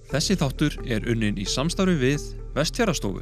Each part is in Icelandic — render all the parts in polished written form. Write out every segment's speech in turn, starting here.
Þessi þáttur unnin í samstarfi við Vestfjarðastofu.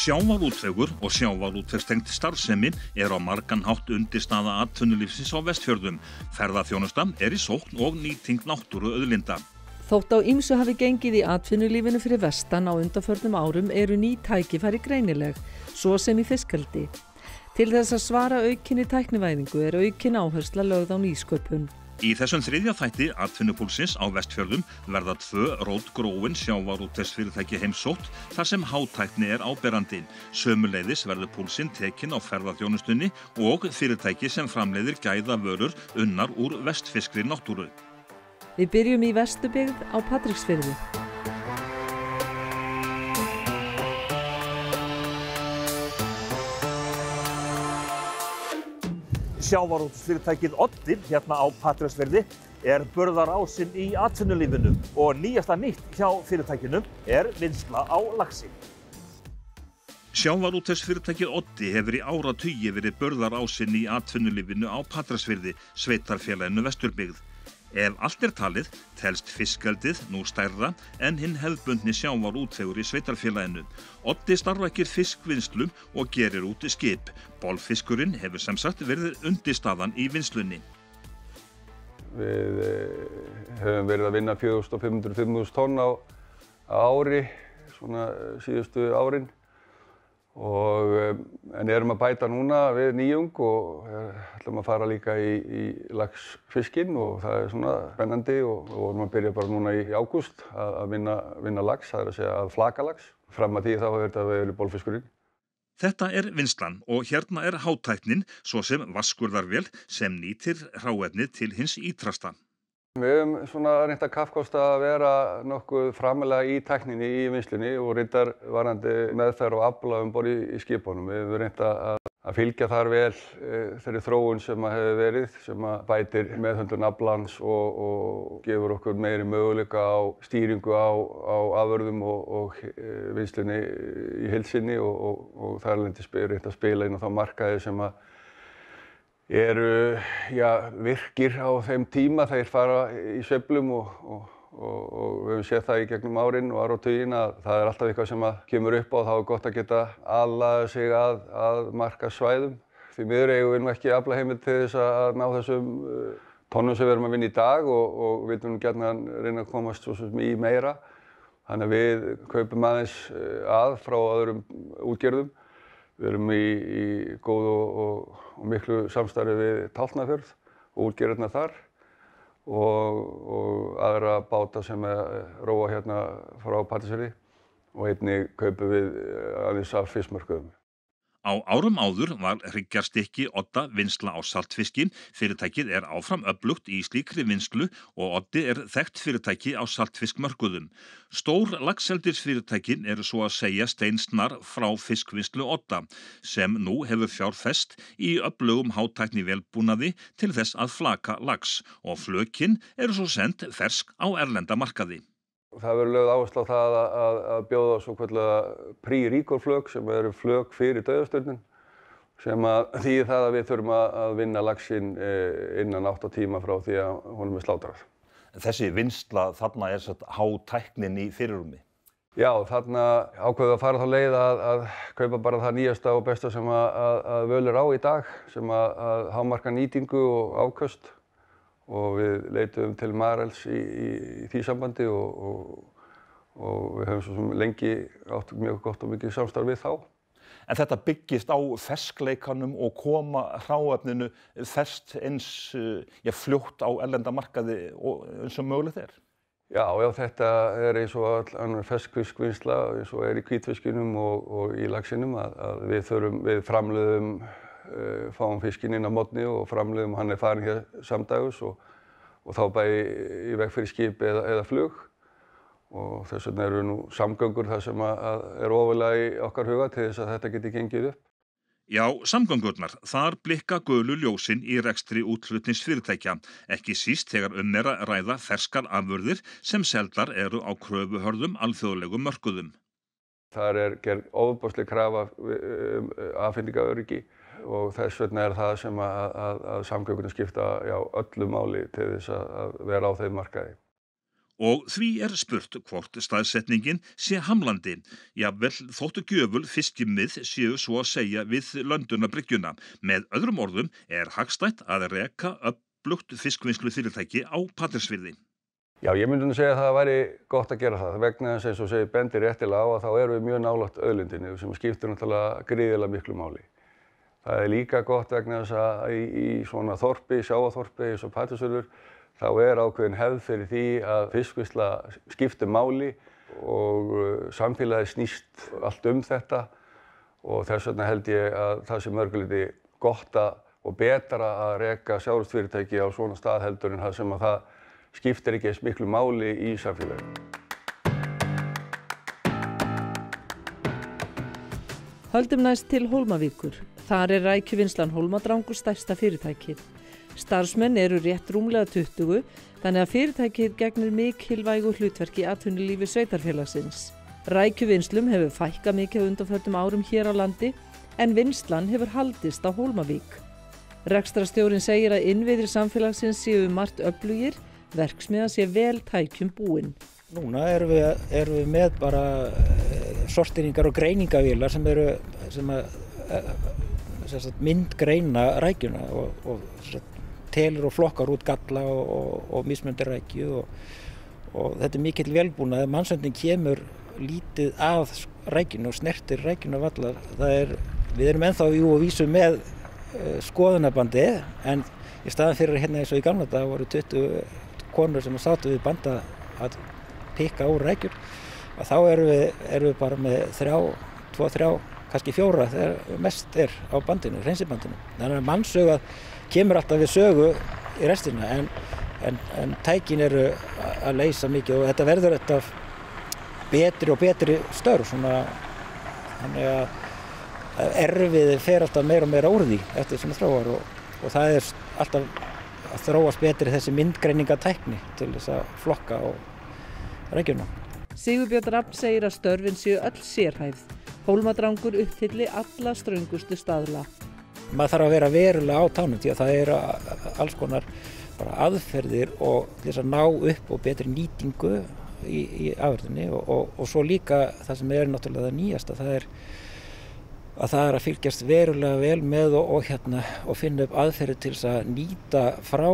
Sjávarútvegur og sjávarútvegstengt starfsemi á margan hátt undirstaða atvinnulífsins á Vestfjörðum. Ferðaþjónusta í sókn og nýting náttúruauðlinda. Þótt á ýmsu hafi gengið í atvinnulífinu fyrir vestan á undanförnum árum ný tækifæri greinileg, svo sem í fiskeldi. Til þess að svara aukinni tæknivæðingu aukin áhersla lögð á nýsköpun. Í þessum þriðja þætti atvinnupúlsins á Vestfjörðum verða 2 rótgróin sjávarútvegsfyrirtæki heimsótt þar sem hátækni áberandi. Sömuleiðis verður púlsinn tekinn á ferðaþjónustunni og fyrirtæki sem framleiðir gæðavörur unnar úr vestfirskri náttúru. Við byrjum í Vesturbyggð á Patreksfirði. Sjávarútvegsfyrirtækið Oddi hérna á Patreksfirði burðarásinn í atvinnulífinu og nýjasta nýtt hjá fyrirtækinu vinnsla á laxi. Sjávarútvegsfyrirtækið Oddi hefur í áratugi verið burðarásinn í atvinnulífinu á Patreksfirði, sveitarfélaginu Vesturbyggð. Ef allt talið, telst fiskeldið nú stærra en hinn hefðbundni sjávarútvegur í sveitarfélaginu. Oddi starfrækir fiskvinnslu og gerir út skip. Bolfiskurinn hefur sem sagt verið undirstaðan í vinnslunni. Við höfum verið að vinna 4.500–5.000 tonn á ári, svona síðustu árin. En erum að bæta núna við nýjung og ætlum að fara líka í laxfiskinn og það svona spennandi og vorum að byrja bara núna í ágúst að vinna lax, það að segja að flaka lax. Fram að því þá hefur þetta verið bolfiskurinn. Þetta vinslan og hérna hátæknin, svo sem vaskurðarvél sem nýtir hráefnið til hins ítrasta. Við höfum svona reynt að kappkosta að vera nokkuð framalega í tækninni í vinnslunni og reyndar varðandi meðferð og afla borð í skipunum. Við höfum reynt að fylgja þar vel þeirri þróun sem hefur verið, sem bætir meðhöndlun aflans og gefur okkur meiri möguleika á stýringu á afurðum og vinnslunni í heild sinni og þar reynt að spila inn á þá markaði sem virkir á þeim tíma þeir fara í sveiflum og við höfum séð það í gegnum árin og áratuginn að það alltaf eitthvað sem kemur upp á og þá gott að geta aðlaga sig að markaðssvæðum. Því miður eigum við ekki aflaheimild til þess að ná þessum tonnum sem við erum að vinna í dag og við viljum gjarnan reyna að komast í meira. Þannig að við kaupum aðeins frá öðrum útgerðum. Við erum í góðu og miklu samstarfi við Tálknafjörð og útgerðirnar þar og aðra báta sem róa hérna frá Patreksfirði og einnig kaupum við aðeins af fiskmörkuðum. Á árum áður var hryggjarstykki Odda vinnsla á saltfiski. Fyrirtækið áfram öflugt í slíkri vinnslu og Oddi þekkt fyrirtæki á saltfiskmörkuðum. Stór laxeldisfyrirtækin svo að segja steinsnar frá fiskvinnslu Odda, sem nú hefur fjárfest í öflugum hátæknivélbúnaði til þess að flaka lax og flökin svo send fersk á erlenda markaði. Það verður lögð áhersla á það að bjóða svokallaða pre-recall-flök sem flök fyrir dauðastjörnun sem þýðir það að við þurfum að vinna laxinn innan 8 tíma frá því að honum slátrað. Þessi vinnsla þarna hátæknin í fyrirrúmi? Já, þarna ákveðum við að fara þá leið að kaupa bara það nýjasta og besta sem að völ á í dag sem að hámarka nýtingu og afköst. Og við leituðum til marels í því sambandi og við höfum svo lengi átt mjög gott og mikið samstarf við þá. En þetta byggist á ferskleikanum og koma hráefninu ferskt eins fljótt á erlenda markaði eins og mögulegt Já, þetta eins og all annar ferskfiskvinnsla eins og í hvítfiskinum og í laxinum að við framleiðum fáum fiskinn inn á morgni og framleiðum hann farinn hér samdægurs og þá bæði í veg fyrir skip eða flug og þess vegna nú samgöngur þar sem ofarlega í okkar huga til þess að þetta geti gengið upp. Já, samgöngurnar, þar blikka gulu ljósin í rekstri útflutningsfyrirtækja, ekki síst þegar að ræða ferskar afurðir sem seldar eru á kröfuhörðum alþjóðlegum mörkuðum. Þar gerð ofboðsleg krafa afhendingaröryggi og þess vegna það sem að samgöngunum skipta öllu máli til þess að vera á þeim markaði. Og því spurt hvort staðsetningin sé hamlandi. Jafnvel þóttu gjöful fiskimið séu svo að segja við Löndunabryggjuna. Með öðrum orðum hagstætt að reka öflugt fiskvinnslufyrirtæki á Patreksfirði. Já, ég myndi segja að það væri gott að gera það. Vegna þess eins og segir bendir réttilega á að þá erum við mjög nálægt auðlindinni sem skiptir náttúrulega gríðarlega miklu máli. Það líka gott vegna þess að í svona þorpi, sjávarþorpi eins og Patreksfjörður þá ákveðin hefð fyrir því að fiskvinnsla skiptir máli og samfélagið snýst allt þetta og þess vegna held ég að það sé mörguleyti gott og betra að reka sjávarútvegsfyrirtæki á svona stað heldur en það sem að það skiptir ekki eins miklu máli í samfélaginu. Höldum næst til Hólmavíkur. Þar rækjuvinnslan Hólmadrangur stærsta fyrirtækið. Starfsmenn eru rétt rúmlega 20, þannig að fyrirtækið gegnir mikilvægu hlutverki í atvinnulífi sveitarfélagsins. Rækjuvinnslum hefur fækkað mikið á undanförnum árum hér á landi, en vinnslan hefur haldist á Hólmavík. Rekstrarstjórinn segir að innviðir samfélagsins séu margt öflugir, verksmiðjan sé vel tækjum búin. Núna erum við með bara sorteringar og greiningavélar sem myndgreina rækjuna og telur og flokkar út galla og mismunandi rækju og þetta mikill velbúnað. Mannsöndin kemur lítið að rækjunu og snertir rækjuna varla. Við erum ennþá og vísum með skoðunarbandi en í staðan fyrir hérna eins og í gamla daga voru 20 konur sem sátu við banda að pikka úr rækjur og þá erum við bara með 2-3, kannski 4 þegar mest á bandinu, hreinsibandinu. Þannig að mannsuga kemur alltaf við sögu í restina en tækin eru að leysa mikið og þetta verður alltaf betri og betri störf þannig að erfiði fer alltaf meira og meira úr því eftir svona þróar og það alltaf að þróast betri þessi myndgreiningatækni til þess að flokka og rækjuna. Sigurbjörn Rafn segir að störfin séu öll sérhæfð. Hólmadrangur uppfylli alla ströngustu staðla. Maður þarf að vera verulega á tánum því að það alls konar aðferðir og þess að ná upp og betri nýtingu í afurðinni og svo líka það sem náttúrulega það nýjasta, það er að fylgjast verulega vel með og finna upp aðferðir til þess að nýta frá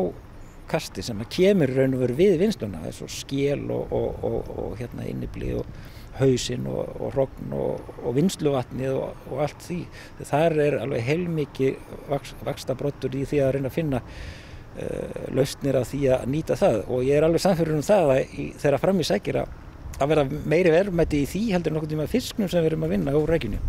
kasti sem kemur raun og veru við vinnsluna, eins og skél og innibli og hausinn og hrogn og vinnsluvatnið og allt því. Þar alveg heilmikið vaxtabroddur í því að reyna að finna lausnir á því að nýta það og ég alveg sannfærður það að þegar fram í sækir að vera meiri verðmæti í því heldur nokkuð tíma fisknum sem við erum að vinna úr rækjunni.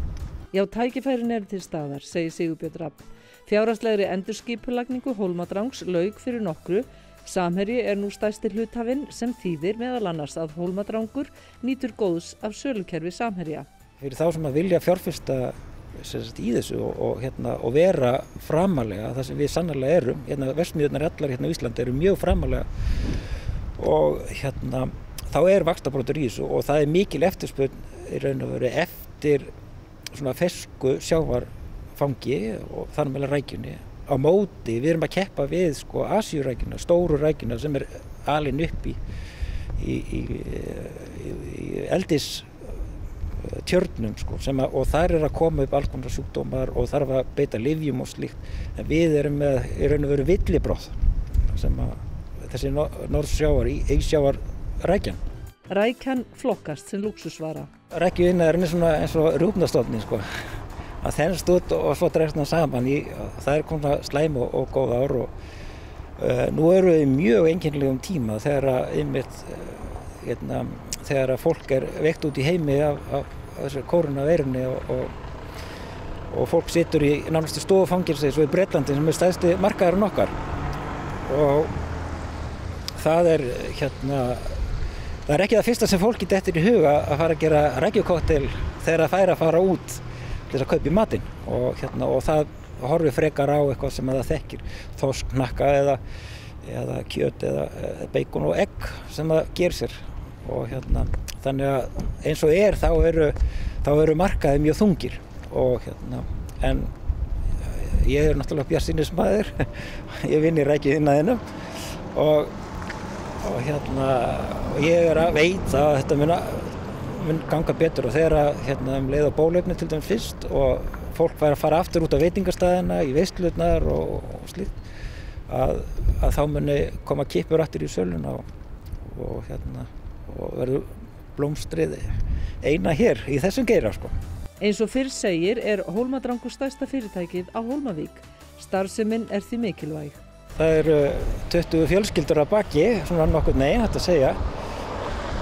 Já, tækifærin eru til staðar, segir Sigurbjörn Rafn. Fjárhagslegri endurskipulagningu Hólmadrangs lauk fyrir nokkru. Samherji nú stærsti hluthafinn sem þýðir meðal annars að Hólmadrangur nýtur góðs af sölukerfi Samherja. Fyrir þá sem að vilja fjárfesta í þessu og vera framalega, það sem við sannarlega erum, verksmiðjurnar allar á Íslandi eru mjög framalega og þá vaxtabroddur í þessu og það mikil eftirspurn í raun og veru eftir svona fersku sjávarfangi og þar með rækjunni. Á móti, við erum að keppa við Asíurækjuna, stóru rækjuna sem alin upp í eldistjörnum og þar að koma upp alls konar sjúkdómar og þarf að beita lyfjum og slíkt. En við erum með í raun og veru villibráð sem þessi norðsjávar, Ísjávarrækjan. Rækjan flokkast sem lúxusvara. Rækjuiðnaðurinn svona eins og rjúpnastofninn að þennst út og svo dregst hann saman það komna slæm og góð ár og nú eru við mjög einkennilegum tíma þegar þegar fólk veikt út í heimi af þessu kórónuveirunni og fólk situr í nánast stofufangilsi svo í Bretlandi sem stærsti markaðurinn okkar og það það ekki það fyrsta sem fólki dettur í huga að fara að gera rækjukokteil þegar það fær að fara út til þess að kaupa í matinn og það horfir frekar á eitthvað sem það þekkir, þorsk, hnakka eða kjöt eða beikon og egg sem það gerir sér og þannig að eins og þá eru markaðir mjög þungir og en ég náttúrulega bjartsýnismaður, ég vinn í rækjuiðnaðinum og ég að veit að þetta mun ganga betur og þegar leið á bóluefni til dæmis fyrst og fólk væri að fara aftur út á veitingastaðina, í veislurnar og slíkt að þá muni koma kippur aftur í söluna og verður blómstrið eina hér í þessum geira sko. Eins og fyrr segir Hólmadrangur stærsta fyrirtækið á Hólmavík. Starfsemin því mikilvæg. Það eru 20 fjölskyldur að baki, svona nokkurn veginn hægt að segja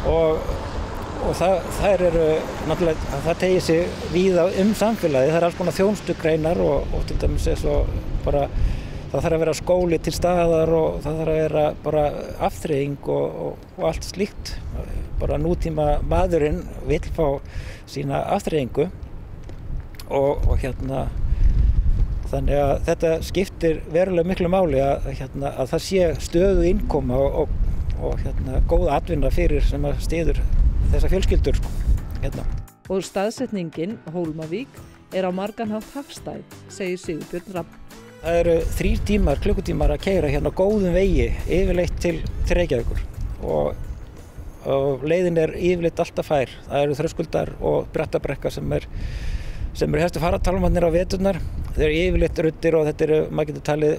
og þær eru náttúrulega, það tegir sig víða samfélagið, það alls konar þjónustugreinar og til dæmis svo bara það þarf að vera skóli til staðar og það þarf að vera bara afþreying og allt slíkt. Bara nútíma maðurinn vill fá sína afþreyingu og þannig að þetta skiptir verulega miklu máli að það sé stöðu innkoma og góð atvinna fyrir sem að styður þessa fjölskyldur Og staðsetningin Hólmavík á margan hátt hagstæð, segir Sigurbjörn Rafn. Það eru 3 klukkutímar að keyra góðum vegi yfirleitt til Reykjavíkur og leiðin yfirleitt alltaf fær. Það eru Þröskuldar og Brattabrekka sem eru helstu faratalmannir á veturnar. Þeir eru yfirleitt ruddir og þetta maður getur talið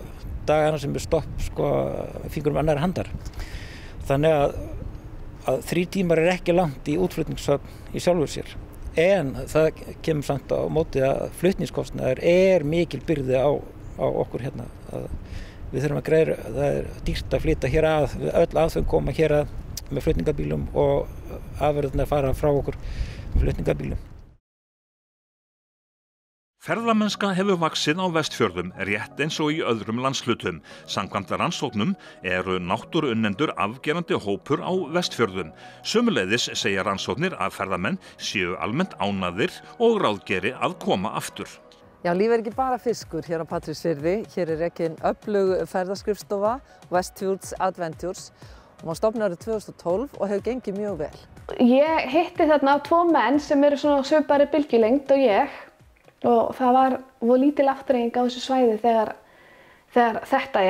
dagana sem stopp fingurum annarri handar. Þannig að 3 tímar ekki langt í útflutningshöfn í sjálfu sér. En það kemur samt á móti að flutningskostnaður mikil byrði á okkur hérna. Við þurfum að greiða, það dýrt að flytja hér að, öll aðföng koma hér að með flutningabílum og afurðirnar fara frá okkur með flutningabílum. Ferðamennska hefur vaxið á Vestfjörðum rétt eins og í öðrum landshlutum. Samkvæmt rannsóknum eru náttúruunnendur afgerandi hópur á Vestfjörðum. Sömuleiðis segja rannsóknir að ferðamenn séu almennt ánægðir og ráðgeri að koma aftur. Já, líf ekki bara fiskur hér á Patreksfirði. Hér rekin öflug ferðaskrifstofa Westfjords Adventures og var stofnuð árið 2012 og hefur gengið mjög vel. Ég hitti þarna 2 menn sem eru svona svipari bylgjulengd og ég. Og það var lítil afturreying á þessu svæði þegar þetta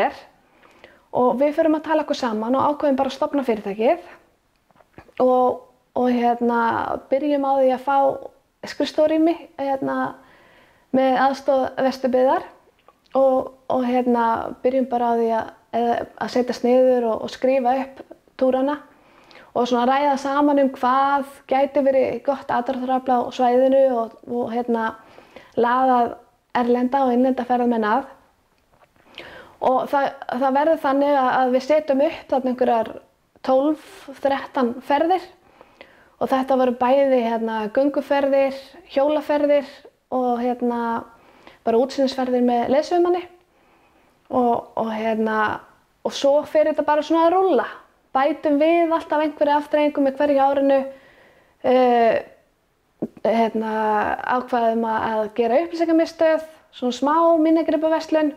og við förum að tala okkur saman og ákveðum bara að stofna fyrirtækið og byrjum á því að fá skrifstofurými með aðstoð Vesturbyggðar og byrjum bara á því að setjast niður og skrifa upp túrana og svona ræða saman hvað gæti verið gott aðdráttarafl á svæðinu og laðað erlenda og innlenda ferðamenn að. Og það verður þannig að við setjum upp þarna einhverjar 12-13 ferðir og þetta voru bæði gönguferðir, hjólaferðir og bara útsýnisferðir með leiðsögumanni og svo fer þetta bara svona að rúlla. Bætum við alltaf einhverja afþreyingu með hverju árinu. Ákvaðum að gera upplýsingamiðstöð, svona smá minjagripaverslun,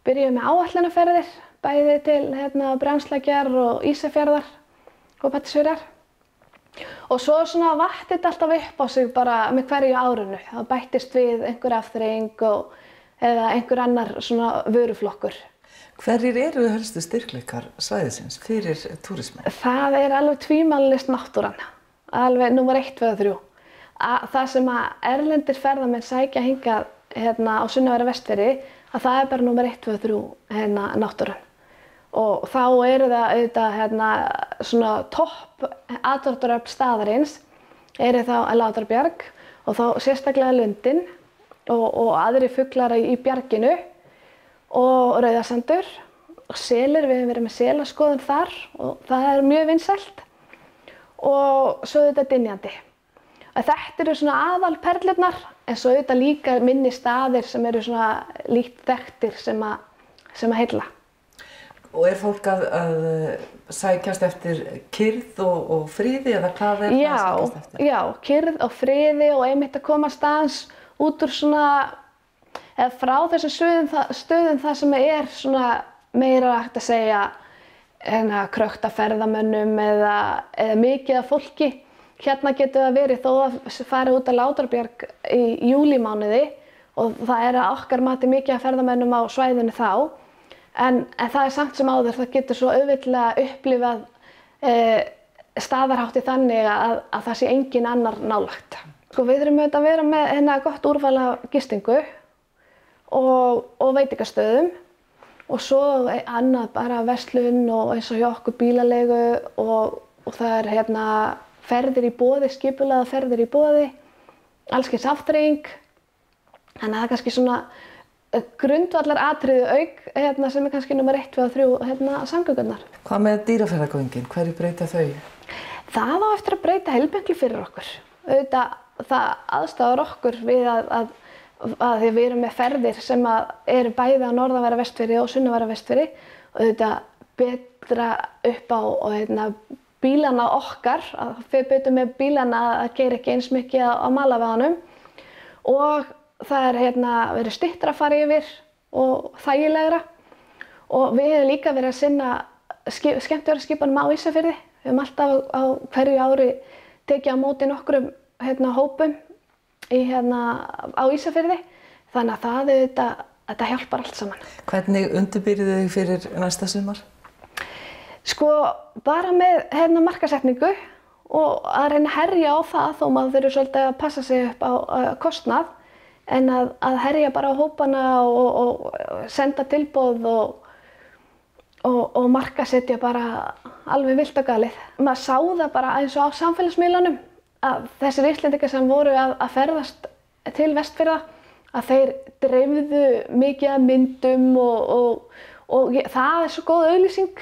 byrjuðum með áætlunarferðir, bæði til Brjánslækjar og Ísafjarðar og Patreksfjarðar. Og svo svona vatt þetta alltaf upp á sig bara með hverju árinu. Það bættist við einhver afþreying eða einhver annar svona vöruflokkur. Hverjir eru helstu styrkleikar svæðisins fyrir túrisma? Það alveg tvímælalaust náttúran, alveg númer 1, 2 og 3. Það sem að erlendir ferðamenn sækja hingað á sunnanverðu Vestfirði, að það bara númer 1, 2 og 3 náttúran. Og þá það auðvitað svona topp aðdráttarafl staðarins þá Látrabjarg og þá sérstaklega lundinn og aðrir fuglar í bjarginu og rauðasandur og selir, við höfum verið með selaskoðun þar og það mjög vinsælt og svo auðvitað dynjandi. Þetta eru svona aðalperlurnar en svo auðvitað líka minni staðir sem eru svona lítt þekktir sem að heilla. Og fólk að sækjast eftir kyrrð og friði eða hvað það að sækjast eftir? Já, kyrrð og friði og einmitt að koma staðans út úr svona, eða frá þessum stöðum það sem svona meira hægt að segja krökkt af ferðamönnum eða mikið af fólki. Hérna getur það verið þó að fara út að Látrabjarg í júlímánuði og það okkar mati mikið af ferðamönnum á svæðinu þá. En það samt sem áður, það getur svo auðveldlega upplifað staðarhátti þannig að það sé engin annar nálægt. Sko, við þurfum auðvitað að vera með gott úrval af gistingu og veitingastöðum og svo annað bara verslun og eins og hjá okkur bílaleigu og það ferðir í boði, skipulagðar ferðir í boði, alls kyns afþreying. Þannig að það kannski svona grundvallar atriði auk sem kannski nummer 1, 2 og 3 samgöngurnar. Hvað með dýrafjarðargöngin? Hverju breyta þau? Það á eftir að breyta heilmiklu fyrir okkur. Auðvitað, það aðstafar okkur við að því við erum með ferðir sem eru bæði á norðanverða Vestfirði og sunnanverða Vestfirði og auðvitað betra upp á bílana okkar, við betum með bílana að gera ekki eins mikið á malarveginum og það verið styttra að fara yfir og þægilegra og við hefum líka verið að sinna skemmtiferðaskipunum á Ísafirði. Við höfum alltaf á hverju ári tekið á móti nokkrum hópum á Ísafirði, þannig að þetta hjálpar allt saman. Hvernig undirbýrið þið fyrir næsta sumar? Sko, bara með markaðssetningu og að reyna að herja á það þó maður þurfi svolítið að passa sig upp á kostnað en að herja bara á hópana og senda tilboð og markaðssetja bara alveg vilt og galið. Maður sá það bara eins og á samfélagsmiðlunum að þessir Íslendingar sem voru að ferðast til Vestfjarða að þeir dreifðu mikið af myndum og það svo góð auglýsing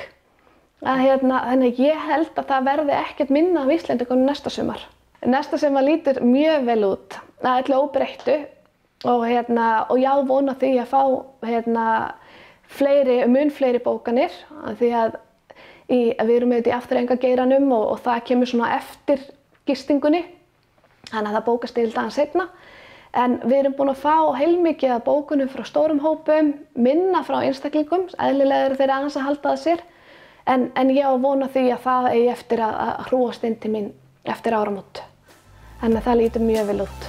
að þannig ég held að það verði ekkert minna af Íslendingum næsta sumar. Næsta sumar lítur mjög vel út að öllu óbreyttu og já vona því að fá mun fleiri bókanir því að við erum auðvitað í afþreyingargeiranum og það kemur svona eftir gistingunni þannig að það bókast til daginn seinna en við erum búin að fá heilmikið af bókunum frá stórum hópum, minna frá einstaklingum, eðlilega eru þeir aðeins að halda það sér en ég á vona því að það eigi eftir að hrúast inn til mín eftir áramót þannig að það lítur mjög vel út.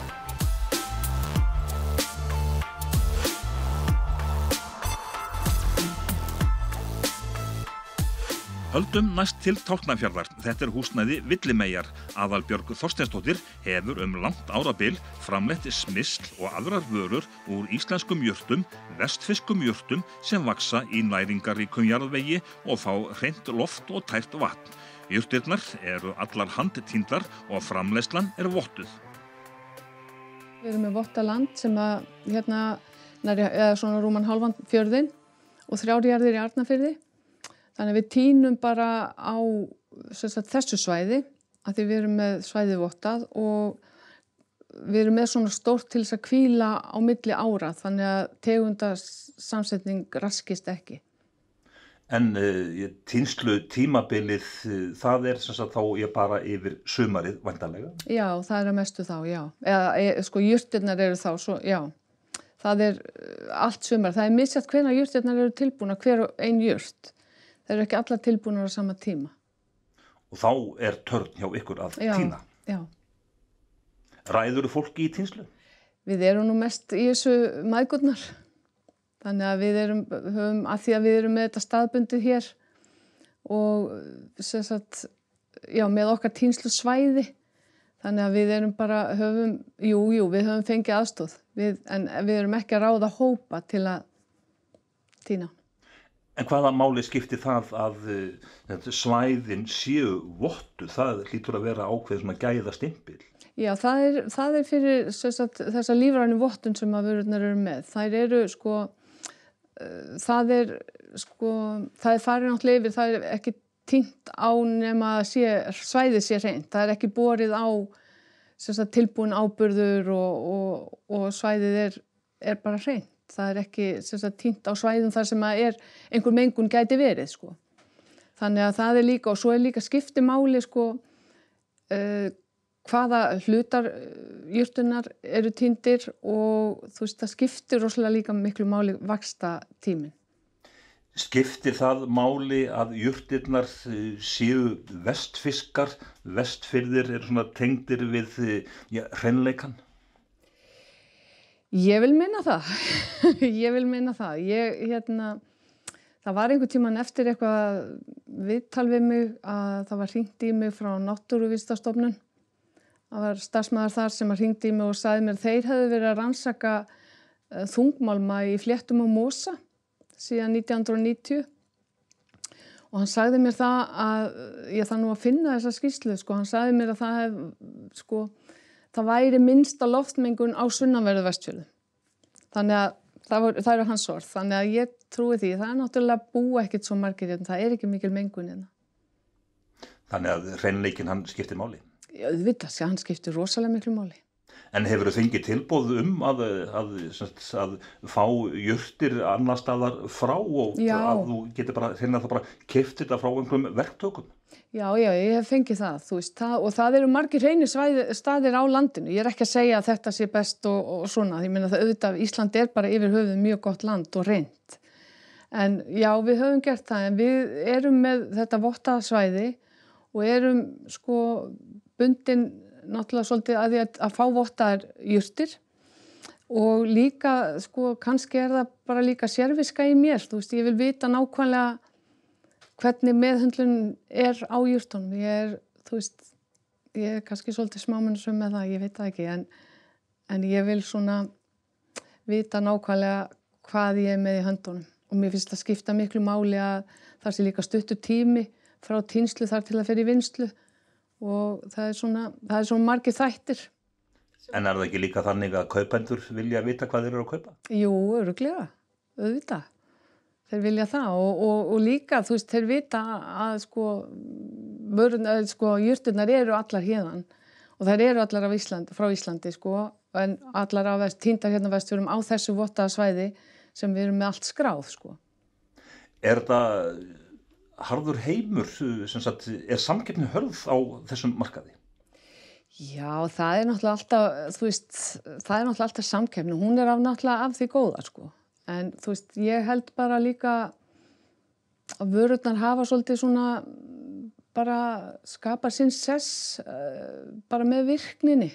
Höldum næst til Tálknafjarðar. Þetta húsnæði Villimeyjar. Aðalbjörg Þorsteinsdóttir hefur langt árabil framleitt smyrsl og aðrar vörur úr íslenskum jurtum, vestfirskum jurtum sem vaxa í næringaríkum jarðvegi og fá hreint loft og tært vatn. Jurtirnar eru allar handtíndar og framleiðslan vottuð. Við erum með vottað land sem eða svona rúman hálfan fjörðinn og 3 jarðir í Arnarfirði. Þannig að við tínum bara á þessu svæði að því við erum með svæðið vottað og við erum með svona stórt til þess að hvíla á milli ára þannig að tegundasamsetning raskist ekki. En tínslu tímabilið, það þá bara yfir sumarið væntanlega? Já, það að mestu þá, já. Eða sko jurtirnar eru þá, svo, já. Það allt sumar. Það misjafnt hvenær jurtirnar eru tilbúnar, hver ein jurt. Það eru ekki allar tilbúnar á sama tíma. Og þá törn hjá ykkur að tína? Já. Ræðurðu fólki í tínslu? Við erum nú mest í þessu mæðgurnar. Þannig að við höfum, að því að við erum með þetta staðbundið hér og með okkar tínslu svæði. Þannig að við erum bara, við höfum fengið aðstoð. En við erum ekki að ráða hópa til að tína. En hvaða máli skiptir það að svæðin séu vottuð? Það hlýtur að vera ákveðið svona gæðastimpil. Já, það fyrir þessa lífrænu vottun sem að vörurnar eru með. Þær eru það farið náttúrulega yfir, það ekki tínt á nema svæðið sé hreint. Það ekki borið á tilbúin áburður og svæðið bara hreint. Það ekki tínt á svæðum þar sem einhver mengun gæti verið. Þannig að það líka, og svo líka skipti máli hvaða hlutar jurtunnar eru týndir og þú veist, það skiptir rosalega líka miklu máli vaxtatíminn. Skiptir það máli að jurtirnar séu vestfiskar, Vestfirðir eru svona tengdir við hreinleikan? Ég vil meina það. Ég vil meina það. Það var einhvern tímann eftir eitthvað viðtal við mig að það var hringt í mig frá Náttúruvísindastofnun. Það var starfsmaður þar sem hringdi í mig og sagði mér þeir hefðu verið að rannsaka þungmálma í fléttum og mosa síðan 1990 og hann sagði mér það að ég þarf nú að finna þessa skýrslu, hann sagði mér að það væri minnsta loftmengun á sunnanverðu Vestfjörðum. Þannig að það eru hans orð, þannig að ég trúi því, það er náttúrulega búa ekkert svo margir hérna, það er ekki mikil mengun hérna. Þannig að hreinleikin hann skiptir máli? Já, auðvitað, hann skiptir rosalega miklu máli. En hefur þið fengið tilboð að fá jurtir annar staðar frá og að þú getur bara keypt þetta frá einhverjum verktökum? Já, ég hef fengið það, þú veist, og það eru margir hreinir staðir á landinu. Ég er ekki að segja að þetta sé best og svona, ég meina það auðvitað, Ísland er bara yfir höfuð mjög gott land og hreint. En já, við höfum gert það, en við erum með þetta vottaðasvæði og erum bundin náttúrulega svolítið að fá vottaðar jurtir og líka, kannski er það bara líka sérviska í mér, þú veist, ég vil vita nákvæmlega hvernig meðhöndlun er á jurtunum. Ég er kannski svolítið smámennusum með það, ég veit það ekki, en ég vil svona vita nákvæmlega hvað ég er með í höndunum og mér finnst það skipta miklu máli að það sé líka stuttur tími frá tínslu þar til að fer í vinnslu og það er svona margir þættir. En er það ekki líka þannig að kaupendur vilja vita hvað þeir eru að kaupa? Jú, örugglega, auðvitað. Þeir vilja það og líka, þú veist, þeir vita að jurtirnar eru allar héðan og þær eru allar frá Íslandi, en allar týndar hérna Vestfjörðum á þessu vottaða svæði sem við erum með allt skráð, Er það harður heimur, er samkeppni hörð á þessum markaði? Já, það er náttúrulega alltaf, þú veist, það er náttúrulega alltaf samkeppni, hún er náttúrulega af því góða, En þú veist, ég held bara líka að vörurnar hafa svolítið svona bara skapa sinn sess bara með virkninni.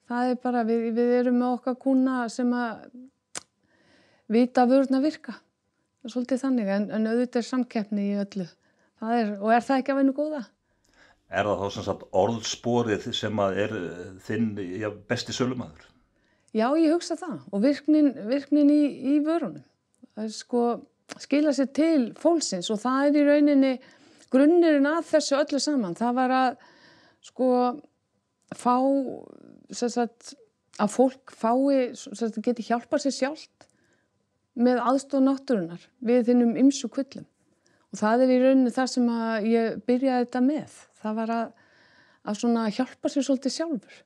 Það er bara, við erum með okkar kúnna sem að vita að vörurnar virka. Það er svolítið þannig, en auðvitað er samkeppni í öllu. Og er það ekki af einu góða? Er það þá sem sagt orðsporið sem að er þinn besti sölumaður? Já, ég hugsa það og virknin í vörunum. Það skila sér til fólksins og það er í rauninni grunnurinn að þessu öllu saman. Það var að fá að fólk geti hjálpað sér sjálft með aðstoð náttúrunnar við þínum ýmsu kvillum. Og það er í rauninni það sem að ég byrjaði þetta með. Það var að hjálpa sér svolítið sjálfur.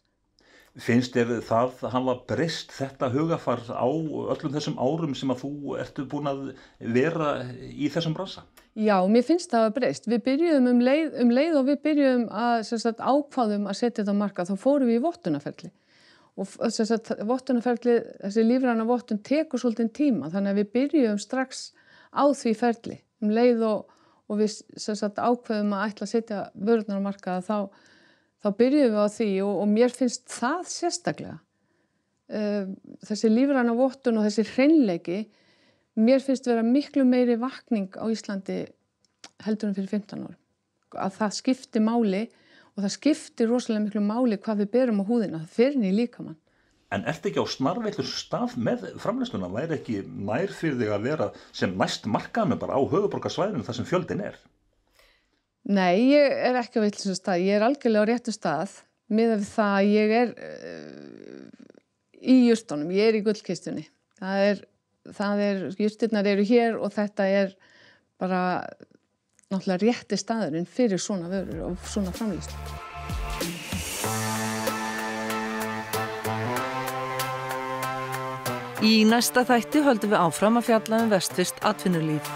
Finnst þér það hafa breyst þetta hugafar á öllum þessum árum sem að þú ertu búin að vera í þessum bransa? Já, mér finnst það hafa breyst. Við byrjuðum um leið og við byrjuðum að ákváðum að setja þetta á markað, þá fórum við í vottunarferli. Og vottunarferli, þessi lífræna vottun tekur svolítið tíma, þannig að við byrjuðum strax á því ferli. Um leið og við ákváðum að ætla að setja vörurnar á markað, þá byrjuðum við á því og mér finnst það sérstaklega. Þessi lífræna vottun og þessi hreinleiki, mér finnst vera miklu meiri vakning á Íslandi heldur en fyrir 15 árum. Að það skipti máli og það skipti rosalega miklu máli hvað við berum á húðina, það fer inn í líkamann. En ertu ekki á snarveitlu stað með framleiðsluna? Væri ekki nær fyrir þig að vera sem næst markaðnum bara á höfuðborgarsvæðinu þar sem fjöldinn er? Nei, ég er ekki á vitlausum stað. Ég er algjörlega á réttu stað miðað við það að ég er í jurtunum, ég er í gullkistunni. Jurtirnar eru hér og þetta er bara náttúrulega rétti staðurinn fyrir svona vörur og svona framleiðslu. Í næsta þætti höldum við áfram að fjalla vestfirskt atvinnulíf.